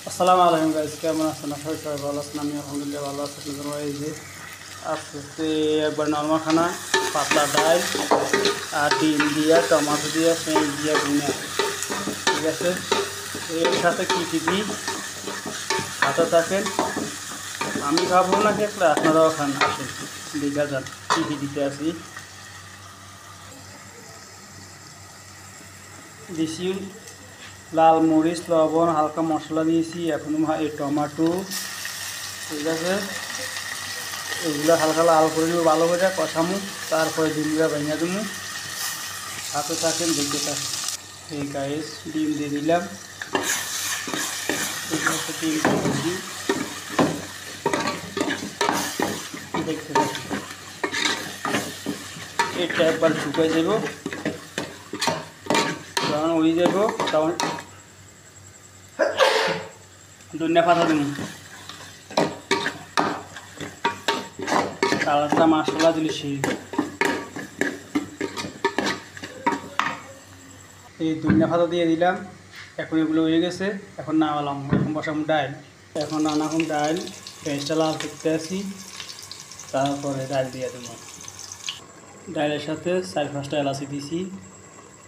আসসালামু আলাইকুম গাইস, কেমন আছেন? সবাই সবাই ভালো আছেন? আমি আলহামদুলিল্লাহ ভালো আছি। এই যে আজকে একবার নর্মাল খানা, পাতলা ডাল আর ডিম দিয়া, টমাটো দিয়া, পেঁয়াজ দিয়া ভুনা, ঠিক আছে। এর সাথে কী কী দিই হাতে থাকেন, আমি খাবো না খেলে আপনারাও খান, আসেন দেখা যান কী কী দিতে আসি। দিছি লাল মরিচ, লবণ, হালকা মশলা দিয়েছি। এখন এই টমাটো, ঠিক আছে, এগুলো হালকা লাল করে দেবো, ভালো করে কষামু, তারপরে ডিমগুলো ভেঙে দেবো। হাতে থাকেন, দেখতে থাকেন। এই গাইস ডিম দিয়ে দিলাম, ডিম দিই, দেখতে থাকেন। এটা একবার শুকাই যাব, যখন হয়ে যাব তখন ধনিয়া পাতা দেবো। কালারটা মশলা দিলে সেই এই ধনিয়া পাতা দিয়ে দিলাম। এখন এগুলো হয়ে গেছে, এখন নামালাম। এখন বসাম ডাল, এখন নানারকম ডাল, পেঁয়াজটা লাল করতে আসি, তারপরে ডাল দিয়ে দেবো। ডালের সাথে 4-5টা এলাচি দিছি,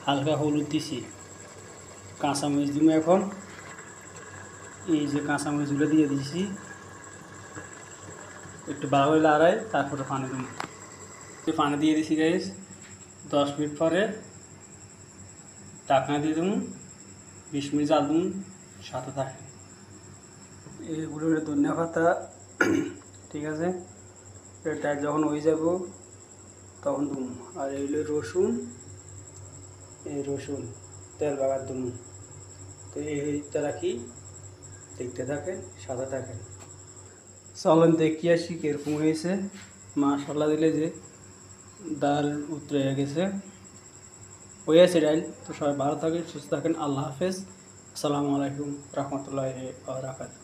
হালকা হলুদ দিছি, কাঁচামরিচ দিব। এখন এই যে কাঁচামরিচগুলো দিয়ে দিছি, একটু ভালো হলে আড়াই, তারপরে পানি দেবো। পানি দিয়ে দিছি গাইস। 10 মিনিট পরে ঢাকনা দিয়ে দেবো, 20 মিনিট জাল দেবো, সাথে থাকে। এইগুলো ধনিয়া পাতা, ঠিক আছে। এটা যখন হয়ে যাব তখন দেবো। আর এইগুলো রসুন, এই রসুন তেল বাগার দেবো। তো এইটা রাখি, দেখতে থাকেন, সাদা থাকেন। চলেন দেখি আসি কীরকম হয়েছে। মশলা দিলে যে ডাল উতরে গেছে, হয়েছে ডাল। তো সবাই ভালো থাকেন, সুস্থ থাকেন। আল্লাহ হাফেজ। আসসালামু আলাইকুম রহমতুল্লাহি ওয়া বারাকাতুহু।